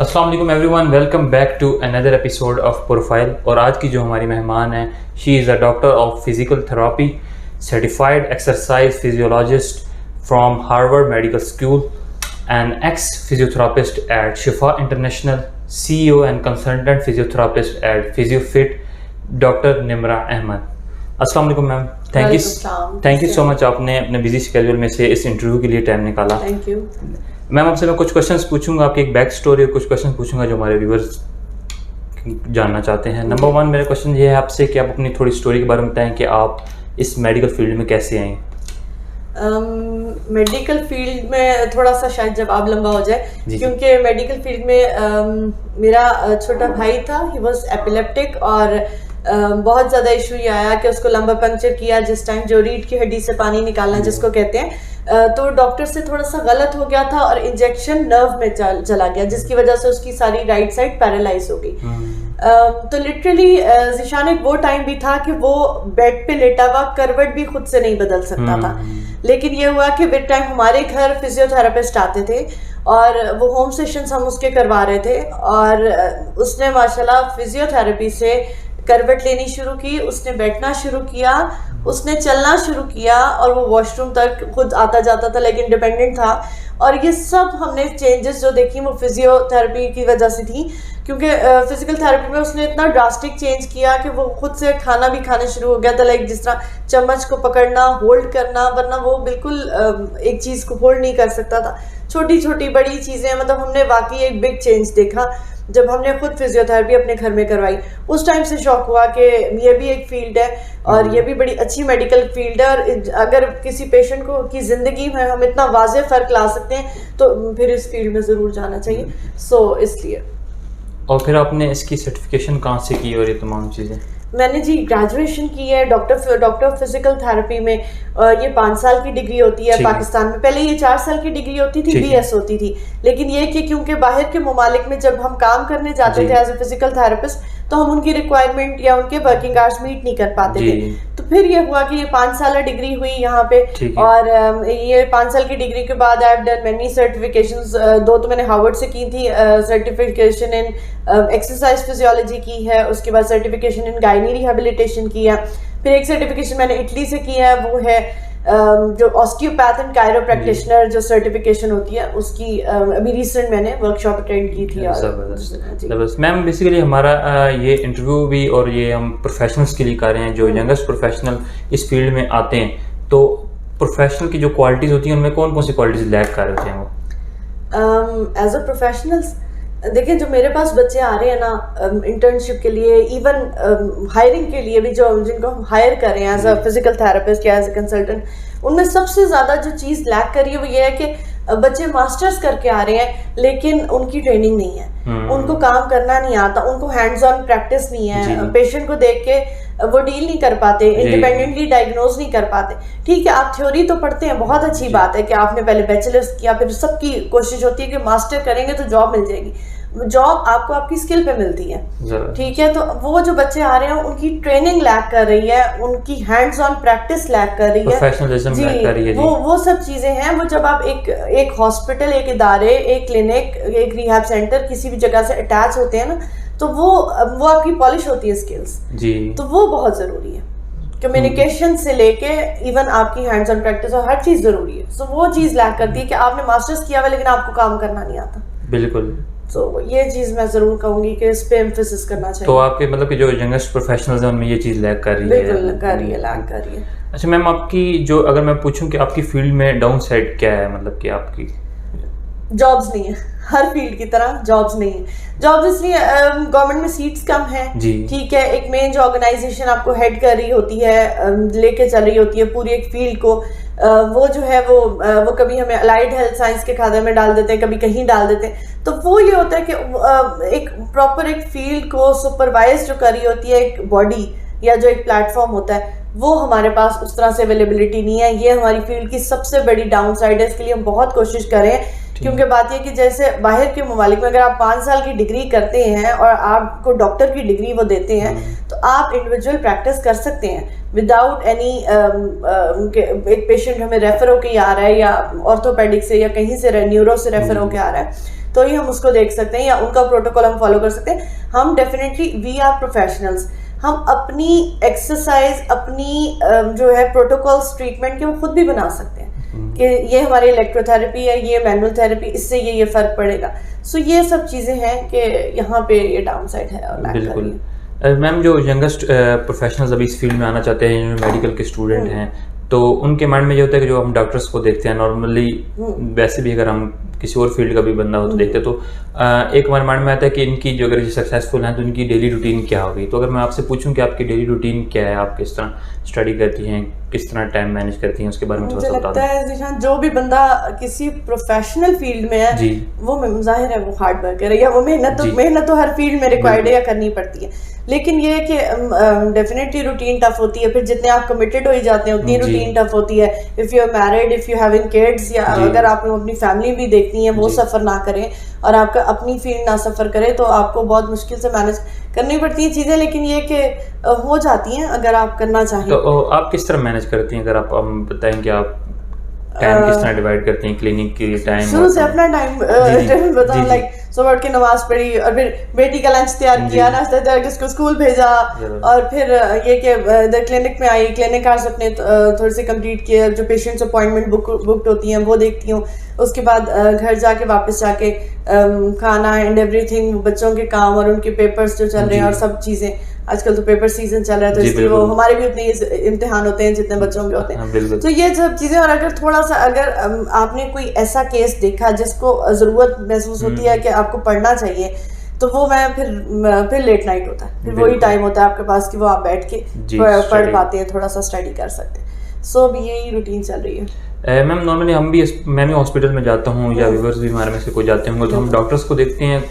अस्सलाम वालेकुम everyone, welcome back to another episode of profile. और आज की जो हमारी मेहमान है, she is a doctor of physical therapy, certified exercise physiologist from Harvard medical school and ex physiotherapist at Shifa international, CEO and consultant physiotherapist at Physiofit, doctor Nimra Ahmed. अस्सलाम वालेकुम ma'am, thank you so much, आपने अपने busy schedule में से इस interview के लिए time निकाला। थैंक यू मैम, आपसे मैं कुछ क्वेश्चंस पूछूंगा, आपकी एक बैक स्टोरी और कुछ क्वेश्चंस पूछूंगा जो हमारे व्यूवर्स जानना चाहते हैं। नंबर 1 मेरा क्वेश्चन ये है आपसे कि आप अपनी थोड़ी स्टोरी के बारे में बताएं कि आप इस मेडिकल फील्ड में कैसे आए। मेडिकल फील्ड में थोड़ा सा शायद जवाब लंबा हो जाए, क्योंकि मेडिकल फील्ड में मेरा छोटा भाई था, ही वाज एपिलेप्टिक, और बहुत ज़्यादा इशू ये आया कि उसको लंबा पंक्चर किया जिस टाइम, जो रीढ़ की हड्डी से पानी निकालना जिसको कहते हैं, तो डॉक्टर से थोड़ा सा गलत हो गया था और इंजेक्शन नर्व में चला गया, जिसकी वजह से उसकी सारी राइट साइड पैरालाइज हो गई। तो लिटरली ज़िशान एक वो टाइम भी था कि वो बेड पे लेटा हुआ करवट भी खुद से नहीं बदल सकता था। लेकिन ये हुआ कि विद टाइम हमारे घर फिजियोथेरेपिस्ट आते थे और वो होम सेशंस हम उसके करवा रहे थे, और उसने माशाल्लाह फिजियोथेरेपी से करवट लेनी शुरू की, उसने बैठना शुरू किया, उसने चलना शुरू किया, और वो वॉशरूम तक खुद आता जाता था, लेकिन इंडिपेंडेंट था। और ये सब हमने चेंजेस जो देखी वो फिजियोथेरेपी की वजह से थी, क्योंकि फिजिकल थेरेपी में उसने इतना ड्रास्टिक चेंज किया कि वो खुद से खाना भी खाना शुरू हो गया था, लाइक जिस तरह चम्मच को पकड़ना, होल्ड करना, वरना वो बिल्कुल एक चीज़ को होल्ड नहीं कर सकता था। छोटी छोटी बड़ी चीज़ें, मतलब हमने वाकई एक बिग चेंज देखा जब हमने खुद फिजियोथेरेपी अपने घर में करवाई। उस टाइम से शौक हुआ कि ये भी एक फील्ड है और ये भी बड़ी अच्छी मेडिकल फील्ड है, और अगर किसी पेशेंट को की ज़िंदगी में हम इतना वाज़ेह फ़र्क ला सकते हैं तो फिर इस फील्ड में ज़रूर जाना चाहिए। इसलिए। और फिर आपने इसकी सर्टिफिकेशन कहाँ से की और ये तमाम चीज़ें? मैंने जी ग्रेजुएशन की है डॉक्टर फिजिकल थेरेपी में। ये 5 साल की डिग्री होती है पाकिस्तान में। पहले ये 4 साल की डिग्री होती थी, BS होती थी, लेकिन ये कि क्योंकि बाहर के ममालिक में जब हम काम करने जाते थे एज ए फिजिकल थेरेपिस्ट, तो हम उनकी रिक्वायरमेंट या उनके वर्किंग आवर्स मीट नहीं कर पाते थे। तो फिर ये हुआ कि ये 5 साल डिग्री हुई यहाँ पे, और ये 5 साल की डिग्री के बाद I have done many certifications. 2 तो मैंने हार्वर्ड से की थी, सर्टिफिकेशन इन एक्सरसाइज फिजियोलॉजी की है, उसके बाद सर्टिफिकेशन इन गायनी रिहेबिलिटेशन की है, फिर एक सर्टिफिकेशन मैंने इटली से की है, वो है जो ऑस्टियोपैथ एंड कायरो प्रैक्टिशनर जो सर्टिफिकेशन होती है उसकी अभी रिसेंट मैंने वर्कशॉप अटेंड की थी। मैम, बेसिकली हमारा ये इंटरव्यू भी और ये हम प्रोफेशनल्स के लिए कर रहे हैं जो यंगेस्ट प्रोफेशनल इस फील्ड में आते हैं, तो प्रोफेशनल की जो क्वालिटीज़ होती हैं उनमें कौन कौन सी क्वालिटीज़ लैक कर रहे हैं वो? एज अ प्रोफेशनल्स देखिए, जो मेरे पास बच्चे आ रहे हैं ना इंटर्नशिप के लिए, इवन हायरिंग के लिए भी, जो जिनको हम हायर कर रहे हैं एज अ फिजिकल थेरेपिस्ट या एज अ कंसल्टेंट, उनमें सबसे ज़्यादा जो चीज़ लैक कर रही है वो ये है कि बच्चे मास्टर्स करके आ रहे हैं लेकिन उनकी ट्रेनिंग नहीं है, उनको काम करना नहीं आता, उनको हैंड्स ऑन प्रैक्टिस नहीं है, पेशेंट को देख के वो डील नहीं कर पाते, इंडिपेंडेंटली डायग्नोज नहीं कर पाते। ठीक है, आप थ्योरी तो पढ़ते हैं, बहुत अच्छी बात है कि आपने पहले बैचलर्स किया, फिर सबकी कोशिश होती है कि मास्टर करेंगे तो जॉब मिल जाएगी। जॉब आपको आपकी स्किल पे मिलती है, ठीक है। तो वो जो बच्चे आ रहे हैं उनकी ट्रेनिंग लैक कर रही है, उनकी हैंड्स ऑन प्रैक्टिस लैक कर रही है, प्रोफेशनलिज्म लैक कर रही है। वो सब चीजें हैं। वो जब आप एक हॉस्पिटल, एक इदारे, एक क्लिनिक, एक रिहैब सेंटर किसी भी जगह से अटैच होते हैं ना, तो वो आपकी पॉलिश होती है स्किल्स जी, तो वो बहुत जरूरी है। कम्युनिकेशन से लेके इवन आपकी हैंड्स ऑन प्रैक्टिस और हर चीज जरूरी है। वो चीज लैक करती है कि आपने मास्टर्स किया हुआ लेकिन आपको काम करना नहीं आता। बिल्कुल। तो ये चीज मैं जरूर कहूंगी कि इस पे एम्फेसिस करना चाहिए। तो आपके मतलब कि जो यंगेस्ट प्रोफेशनल्स हैं उनमें ये चीज लैक कर रही है? बिल्कुल कर रही है, लैक कर रही है। अच्छा मैम, आपकी जो, अगर मैं पूछूं कि आपकी फील्ड में डाउन साइड क्या है, मतलब कि आपकी जॉब्स नहीं है, हर फील्ड की तरह जॉब्स नहीं है। जॉब्स इसलिए गवर्नमेंट में सीट्स कम है, ठीक है। एक मेन जो ऑर्गेनाइजेशन आपको हेड कर रही होती है, लेके चल रही होती है पूरी एक फील्ड को, वो जो है वो कभी हमें अलाइड हेल्थ साइंस के खाते में डाल देते हैं, कभी कहीं डाल देते हैं। तो वो ये होता है कि एक प्रॉपर एक फील्ड को सुपरवाइज जो कर रही होती है एक बॉडी या जो एक प्लेटफॉर्म होता है, वो हमारे पास उस तरह से अवेलेबिलिटी नहीं है। ये हमारी फील्ड की सबसे बड़ी डाउन साइड है। इसके लिए हम बहुत कोशिश कर रहे हैं, क्योंकि बात यह कि जैसे बाहर के ममालिक में अगर आप 5 साल की डिग्री करते हैं और आपको डॉक्टर की डिग्री वो देते हैं, तो आप इंडिविजुअल प्रैक्टिस कर सकते हैं विदाउट एनी एक पेशेंट हमें रेफर होके आ रहा है या ऑर्थोपेडिक से या कहीं से न्यूरो से रेफर होके आ रहा है, तो ही हम उसको देख सकते हैं या उनका प्रोटोकॉल हम फॉलो कर सकते हैं। हम डेफिनेटली वी आर प्रोफेशनल्स, हम अपनी एक्सरसाइज अपनी जो है प्रोटोकॉल्स ट्रीटमेंट के वो खुद भी बना सकते हैं कि ये हमारी इलेक्ट्रोथेरेपी है, ये मैनुअल थेरेपी, इससे ये फर्क पड़ेगा। सो ये सब चीज़ें हैं कि यहाँ पे ये डाउन साइड है और बिल्कुल। मैम जो यंगेस्ट प्रोफेशनल्स अभी इस फील्ड में आना चाहते हैं, जो मेडिकल के स्टूडेंट हैं, तो उनके माइंड में ये होता है कि जो हम डॉक्टर्स को देखते हैं नॉर्मली, वैसे भी अगर हम किसी और फील्ड का भी बंदा हो तो देखते हैं, तो एक हमारे माइंड में आता है कि इनकी जो अगर सक्सेसफुल हैं तो इनकी डेली रूटीन क्या होगी। तो अगर मैं आपसे पूछूं कि आपकी डेली रूटीन क्या है, आप किस तरह स्टडी करती हैं, किस तरह टाइम मैनेज करती हैं, उसके बारे में थोड़ा सा बता दें। मुझे लगता है ज़ीशान, जो भी बंदा किसी प्रोफेशनल फील्ड में है जी, वो जाहिर है वो हार्ड वर्कर है, या वो मेहनत तो हर फील्ड में रिक्वायर्ड है या करनी पड़ती है। लेकिन ये है कि डेफिनेटली रूटीन टफ होती है, फिर जितने आप कमिटेड हो ही जाते हैं उतनी रूटीन टफ होती है। If you are married, if you having kids, या अगर आप अपनी फैमिली भी देखनी है, वो सफ़र ना करें और आपका अपनी फील्ड ना सफ़र करे, तो आपको बहुत मुश्किल से मैनेज करनी पड़ती हैं चीज़ें। लेकिन ये कि हो जाती हैं अगर आप करना चाहें। तो आप किस तरह मैनेज करती हैं? अगर आप हम बताएं कि आप टाइम किस तरह डिवाइड करती हैं, क्लिनिक की टाइम? शुरू से अपना टाइम बताओ, लाइक सुबह उठ के नमाज पढ़ी और फिर बेटी का लंच तैयार किया, नाश्ता तैयार किया, उसको स्कूल भेजा, और फिर ये कि इधर क्लिनिक में आई, क्लिनिक आवर्स अपने थोड़े से कंप्लीट किए, जो पेशेंट्स अपॉइंटमेंट बुकड होती हैं वो देखती हूँ। उसके बाद घर जाके वापस जाके खाना एंड एवरीथिंग, बच्चों के काम और उनके पेपर्स जो चल रहे हैं और सब चीज़ें। आजकल तो पेपर सीजन चल रहा है, तो इसलिए वो हमारे भी उतने इम्तिहान होते हैं जितने बच्चों के होते हैं। तो ये सब चीज़ें। और अगर थोड़ा सा अगर आपने कोई ऐसा केस देखा जिसको ज़रूरत महसूस होती है कि आपको पढ़ना चाहिए, तो वो मैं फिर लेट नाइट होता है, फिर वही टाइम होता है आपके पास कि वो आप बैठ के पढ़ पाते हैं, थोड़ा सा स्टडी कर सकते हैं। सो अभी यही रूटीन चल रही है। मैम नॉर्मली मैं भी हॉस्पिटल में जाता हूँ, या व्यूअर्स भी हमारे में से कोई जाते होंगे, तो हम डॉक्टर्स को देखते हैं,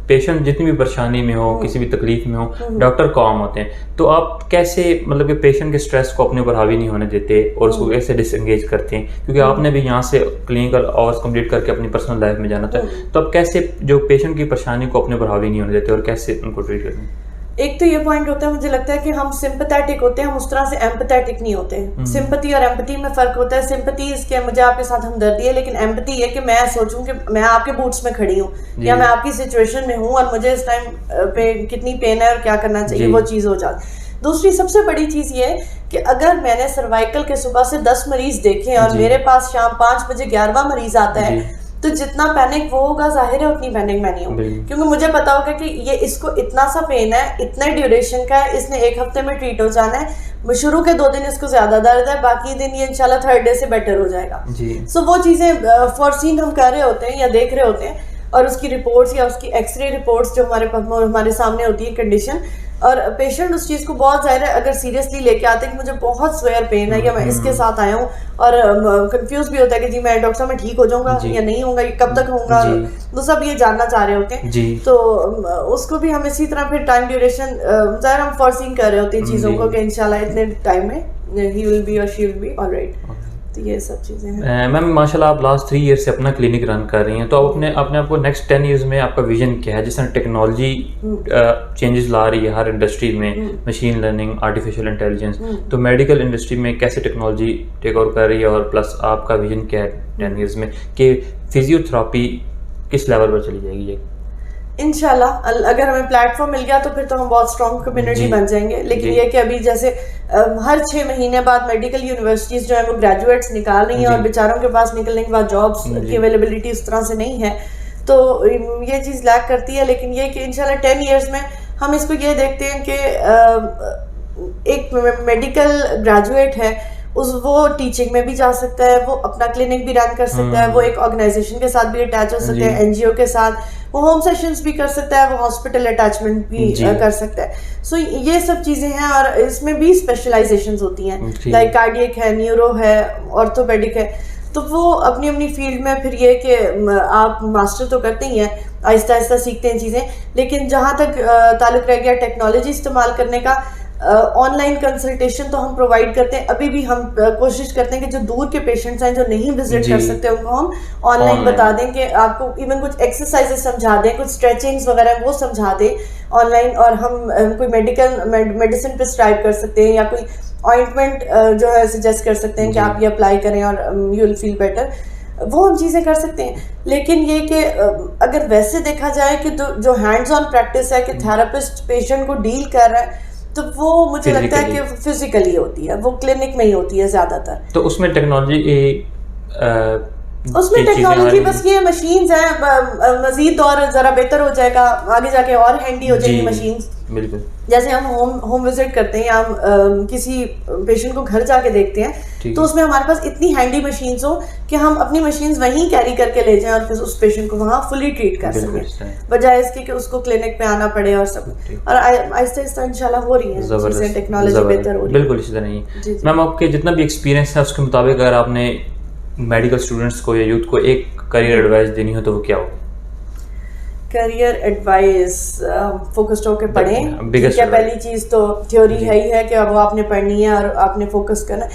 पेशेंट जितनी भी परेशानी में हो, किसी भी तकलीफ में हो, डॉक्टर काम होते हैं। तो आप कैसे, मतलब कि पेशेंट के स्ट्रेस को अपने ऊपर हावी नहीं होने देते और उसको कैसे डिसएंगेज करते हैं? क्योंकि आपने भी यहाँ से क्लिनिकल आवर्स कंप्लीट करके अपनी पर्सनल लाइफ में जाना था, तो आप कैसे जो पेशेंट की परेशानी को अपने ऊपर हावी नहीं होने देते और कैसे उनको ट्रीट करते हैं? एक तो ये पॉइंट होता है, मुझे लगता है कि हम सिंपैथेटिक होते हैं, हम उस तरह से एम्पैथेटिक नहीं होते। सिंपैथी और एम्पैथी में फर्क होता है। सिंपैथी इसके मुझे आपके साथ हमदर्दी है, लेकिन एम्पैथी है कि मैं सोचूं कि मैं आपके बूट्स में खड़ी हूँ या मैं आपकी सिचुएशन में हूँ और मुझे इस टाइम पे कितनी पेन है और क्या करना चाहिए, वो चीज़ हो जाती। दूसरी सबसे बड़ी चीज़ ये है कि अगर मैंने सर्वाइकल के सुबह से 10 मरीज देखे और मेरे पास शाम 5 बजे 11वां मरीज आता है, तो जितना पैनिक वो होगा, जाहिर है उतनी पैनिक मैं नहीं हूँ, क्योंकि मुझे पता होगा कि ये इसको इतना सा पेन है, इतने ड्यूरेशन का है, इसने 1 हफ्ते में ट्रीट हो जाना है, शुरू के 2 दिन इसको ज्यादा दर्द है, बाकी दिन ये इंशाल्लाह 3rd डे से बेटर हो जाएगा। सो वो चीजें फॉरसीन हम कर रहे होते हैं या देख रहे होते हैं, और उसकी रिपोर्ट्स या उसकी एक्सरे रिपोर्ट्स जो हमारे सामने होती है कंडीशन, और पेशेंट उस चीज़ को बहुत ज़्यादा अगर सीरियसली लेके आते हैं कि मुझे बहुत स्वेयर पेन है या मैं इसके साथ आया हूँ, और कंफ्यूज भी होता है कि जी मैं डॉक्टर साहब मैं ठीक हो जाऊंगा या नहीं होऊंगा, कब तक होऊंगा, तो सब ये जानना चाह रहे होते हैं। तो उसको भी हम इसी तरह फिर टाइम ड्यूरेशन ज़ाहिर हम फॉरसीन कर रहे होते हैं चीज़ों को कि इंशाल्लाह इतने टाइम में ही विल बी और शी विल बी ऑलराइट। ये सब चीज़ें हैं। मैम माशाल्लाह आप लास्ट 3 ईयर से अपना क्लिनिक रन कर रही हैं, तो आप अपने आप को नेक्स्ट 10 ईयर्स में आपका विजन क्या है? जिस तरह टेक्नोलॉजी चेंजेस ला रही है हर इंडस्ट्री में, मशीन लर्निंग, आर्टिफिशियल इंटेलिजेंस, तो मेडिकल इंडस्ट्री में कैसे टेक्नोलॉजी टेक ओवर कर रही है, और प्लस आपका विजन क्या है 10 ईयर्स में कि फिजियोथेरेपी किस लेवल पर चली जाएगी? इंशाल्लाह अगर हमें प्लेटफॉर्म मिल गया तो फिर तो हम बहुत स्ट्रॉन्ग कम्युनिटी बन जाएंगे। लेकिन ये कि अभी जैसे हर 6 महीने बाद मेडिकल यूनिवर्सिटीज़ जो है वो ग्रेजुएट्स निकाल रही हैं और बेचारों के पास निकलने के बाद जॉब्स की अवेलेबिलिटी उस तरह से नहीं है, तो ये चीज़ लैक करती है। लेकिन ये कि इंशाल्लाह 10 ईयर्स में हम इसको ये देखते हैं कि एक मेडिकल ग्रेजुएट है वो टीचिंग में भी जा सकता है, वो अपना क्लिनिक भी रन कर सकता है, वो एक ऑर्गेनाइजेशन के साथ भी अटैच हो सकता है, एनजीओ के साथ, वो होम सेशंस भी कर सकता है, वो हॉस्पिटल अटैचमेंट भी कर सकता है। सो ये सब चीज़ें हैं, और इसमें भी स्पेशलाइजेशंस होती हैं, लाइक कार्डियक है, न्यूरो है, ऑर्थोपेडिक है, तो वो अपनी अपनी फील्ड में फिर ये कि आप मास्टर तो करते ही हैं, आहिस्ता आहिस्ता सीखते हैं चीज़ें। लेकिन जहाँ तक ताल्लुक रह गया टेक्नोलॉजी इस्तेमाल करने का, ऑनलाइन कंसल्टेशन तो हम प्रोवाइड करते हैं। अभी भी हम कोशिश करते हैं कि जो दूर के पेशेंट्स हैं जो नहीं विजिट कर सकते उनको हम ऑनलाइन बता दें, कि आपको इवन कुछ एक्सरसाइजेस समझा दें, कुछ स्ट्रेचिंग्स वगैरह वो समझा दें ऑनलाइन, और हम कोई मेडिसिन प्रिस्क्राइब कर सकते हैं या कोई ऑइंटमेंट जो है सजेस्ट कर सकते हैं कि आप ये अप्लाई करें और यू विल फील बेटर। वो हम चीज़ें कर सकते हैं। लेकिन ये कि अगर वैसे देखा जाए कि जो हैंड्स ऑन प्रैक्टिस है कि थेरेपिस्ट पेशेंट को डील कर रहा है, तो वो मुझे लगता है कि फिजिकली होती है, वो क्लिनिक में ही होती है ज़्यादातर। तो उसमें टेक्नोलॉजी उसमें टेक्नोलॉजी बस ये मशीन्स हैं, मजीद और ज़रा बेहतर हो जाएगा आगे जाके, और हैंडी हो जाएगी मशीन्स। बिल्कुल। जैसे हम होम विजिट करते हैं या हम किसी पेशेंट को घर जाके देखते हैं, तो उसमें हमारे पास इतनी हैंडी मशीन्स हो कि हम अपनी मशीन्स वहीं कैरी करके ले जाएं और फिर उस पेशेंट को वहाँ फुली ट्रीट कर सकें, बजाय इसके कि उसको क्लिनिक में आना पड़े और सब। और आहिस्ता आहिस्ता इंशाल्लाह हो रही है चीज़ें, टेक्नोलॉजी बेहतर हो रही है। बिल्कुल इसी तरह नहीं है। मैम, आपके जितना भी एक्सपीरियंस है उसके मुताबिक अगर आपने मेडिकल स्टूडेंट्स को या यूथ को एक करियर एडवाइस देनी हो तो वो क्या होगी? करियर एडवाइस फोकस्ड होकर पढ़ें। ठीक है, पहली चीज़ तो थ्योरी है ही है कि वो आपने पढ़नी है और आपने फोकस करना है,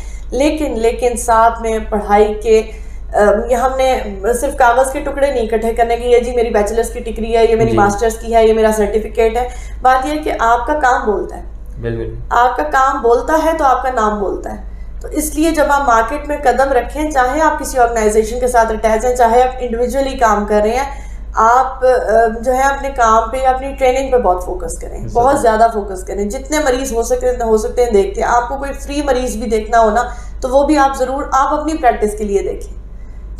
लेकिन साथ में पढ़ाई के ये हमने सिर्फ कागज़ के टुकड़े नहीं इकट्ठे करने की, ये जी मेरी बैचलर्स की डिग्री है, ये मेरी मास्टर्स की है, ये मेरा सर्टिफिकेट है। बात यह है कि आपका काम बोलता है। बिल्कुल, आपका काम बोलता है तो आपका नाम बोलता है। तो इसलिए जब आप मार्केट में कदम रखें, चाहे आप किसी ऑर्गेनाइजेशन के साथ अटैच हैं, चाहे आप इंडिविजुअली काम कर रहे हैं, आप जो है अपने काम पे या अपनी ट्रेनिंग पे बहुत फोकस करें, बहुत ज़्यादा फोकस करें। जितने मरीज हो सकते हैं देखते हैं। आपको कोई फ्री मरीज भी देखना हो ना, तो वो भी आप ज़रूर आप अपनी प्रैक्टिस के लिए देखें,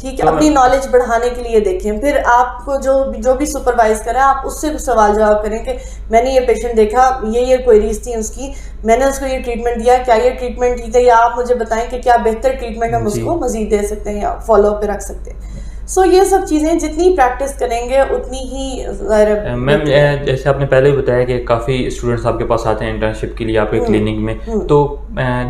ठीक है, अपनी नॉलेज बढ़ाने के लिए देखें। फिर आपको जो भी सुपरवाइज करें, आप उससे सवाल जवाब करें कि मैंने ये पेशेंट देखा, ये क्वेरीज थी उसकी, मैंने उसको ये ट्रीटमेंट दिया, क्या ये ट्रीटमेंट ठीक है, या आप मुझे बताएं कि क्या बेहतर ट्रीटमेंट हम उसको मजीद दे सकते हैं या फॉलो अप पे रख सकते हैं। सो ये सब चीज़ें जितनी प्रैक्टिस करेंगे उतनी ही। मैम, जैसे आपने पहले ही बताया कि काफ़ी स्टूडेंट्स आपके पास आते हैं इंटर्नशिप के लिए आपके क्लिनिक में, तो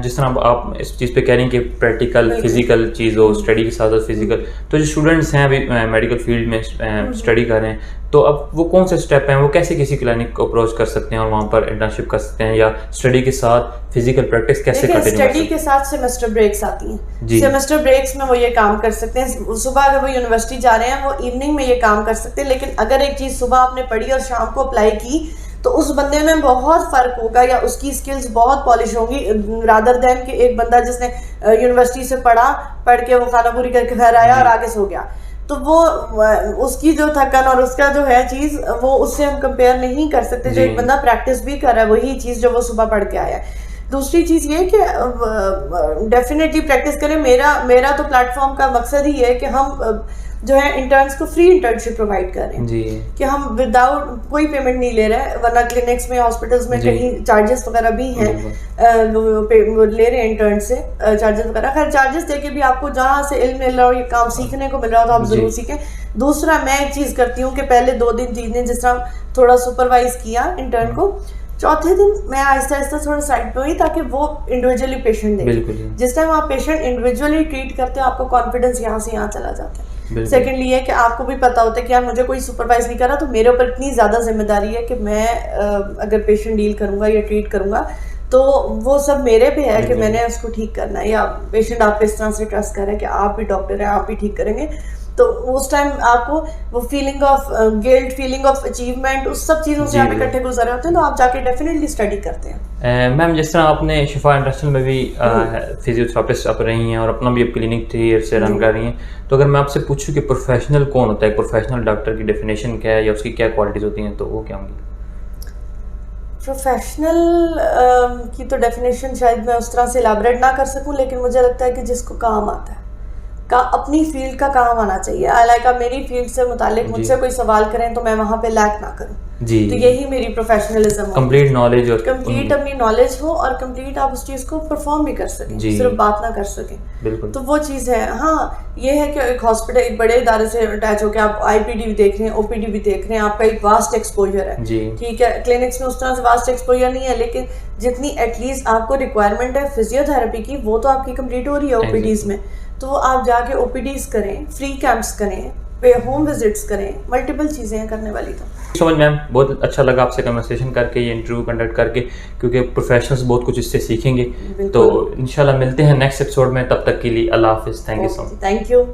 जिस तरह आप इस चीज़ पे कह रही हैं कि प्रैक्टिकल फिजिकल चीज़ हो, स्टडी के साथ साथ फिजिकल, तो जो स्टूडेंट्स हैं अभी मेडिकल फील्ड में स्टडी कर रहे हैं, तो अब वो कौन से स्टेप हैं, वो कैसे किसी क्लिनिक को अप्रोच कर सकते हैं और वहाँ पर इंटर्नशिप कर सकते हैं, या स्टडी के साथ फिजिकल प्रैक्टिस कैसे कंटिन्यू कर सकते हैं? स्टडी के साथ सेमेस्टर ब्रेक्स आती हैं। सेमेस्टर ब्रेक्स में वो ये काम कर सकते हैं। सुबह अगर वो यूनिवर्सिटी जा रहे हैं, वो इवनिंग में ये काम कर सकते हैं। लेकिन अगर एक चीज़ सुबह आपने पढ़ी और शाम को अप्लाई की, तो उस बंदे में बहुत फ़र्क होगा, या उसकी स्किल्स बहुत पॉलिश होंगी, रादर दैन कि एक बंदा जिसने यूनिवर्सिटी से पढ़ के वो खाना पूरी करके घर आया और आगे सो गया। तो वो उसकी जो थकन और उसका जो है चीज़, वो उससे हम कंपेयर नहीं कर सकते। जो एक बंदा प्रैक्टिस भी कर रहा है वही चीज़ जो वो सुबह पढ़ के आया है। दूसरी चीज़ ये कि डेफिनेटली प्रैक्टिस करें। मेरा तो प्लेटफॉर्म का मकसद ही है कि हम जो है इंटर्न्स को फ्री इंटर्नशिप प्रोवाइड कर रहे हैं, कि हम विदाउट कोई पेमेंट नहीं ले रहे हैं, वरना क्लिनिक्स में हॉस्पिटल्स में कहीं चार्जेस वगैरह भी हैं, वो ले रहे हैं इंटर्न से चार्जेस वगैरह। खैर चार्जेस देके भी आपको जहाँ से इल्म मिल रहा हो, ये काम सीखने को मिल रहा हो, तो आप ज़रूर सीखें। दूसरा, मैं एक चीज़ करती हूँ कि पहले 2 दिन 3 दिन जिस तरह थोड़ा सुपरवाइज किया इंटर्न को, चौथे दिन मैं आहिस्ता आहिस्ता थोड़ा साइड पे हुई, ताकि वो इंडिविजुअली पेशेंट देखे। जिस टाइम आप पेशेंट इंडिविजुअली ट्रीट करते हो, आपको कॉन्फिडेंस यहाँ से यहाँ चला जाता है। सेकेंडली ये कि आपको भी पता होता है कि यार मुझे कोई सुपरवाइज नहीं कर रहा, तो मेरे ऊपर इतनी ज़्यादा जिम्मेदारी है कि मैं अगर पेशेंट डील करूँगा या ट्रीट करूँगा, तो वो सब मेरे पे है कि मैंने उसको ठीक करना है, या पेशेंट आप इस तरह से ट्रस्ट कर रहे हैं कि आप भी डॉक्टर हैं, आप भी ठीक करेंगे। तो उस टाइम आपको वो feeling of guilt, feeling of achievement, उस सब चीज़ों से आप इकट्ठे गुजरे होते हैं, तो आप जाके डेफिनेटली स्टडी करते हैं। मैम, जिस तरह आपने शिफा इंटरनेशनल में भी फिजियोथेरेपिस्ट आप रही हैं और अपना भी क्लिनिक 3 ईयर से रन कर रही हैं, तो अगर मैं आपसे पूछूं कि प्रोफेशनल कौन होता है, प्रोफेशनल डॉक्टर की डेफिनेशन क्या है या उसकी क्या क्वालिटीज़ होती हैं, तो वो क्या होंगी? प्रोफेशनल की तो डेफिनेशन शायद मैं उस तरह से इलाबरेट ना कर सकूं, लेकिन मुझे लगता है कि जिसको काम आता है, अपनी फील्ड का काम आना चाहिए। लाइक आप मेरी फील्ड से मुतालिक मुझसे कोई सवाल करें तो मैं वहाँ पे लैक ना करूँ। तो यही मेरी प्रोफेशनलिज्म हो, कंप्लीट नॉलेज और कंप्लीट अपनी नॉलेज हो, और कंप्लीट आप उस चीज़ को परफॉर्म भी कर सकें, सिर्फ बात ना कर सकें। बिल्कुल। तो वो चीज़ है। हाँ, ये है कि एक हॉस्पिटल, एक बड़े इदारे से अटैच होकर आप IPD भी देख रहे हैं, OPD भी देख रहे हैं, आपका एक वास्ट एक्सपोजर है। ठीक है, क्लिनिक्स में उस तरह से वास्ट एक्सपोजर नहीं है, लेकिन जितनी एटलीस्ट आपको रिक्वायरमेंट है फिजियोथेरेपी की, वो तो आपकी कंप्लीट हो रही है OPDs में। तो वो आप जाके OPDs करें, फ्री कैंप्स करें, होम विजिट्स करें, मल्टीपल चीज़ें हैं करने वाली। तो समझ मैम, बहुत अच्छा लगा आपसे कन्वर्सेशन करके, ये इंटरव्यू कंडक्ट करके, क्योंकि प्रोफेशनल्स बहुत कुछ इससे सीखेंगे। तो इंशाल्लाह मिलते हैं नेक्स्ट एपिसोड में, तब तक के लिए अल्लाह हाफिज़। Thank you so much. Thank you.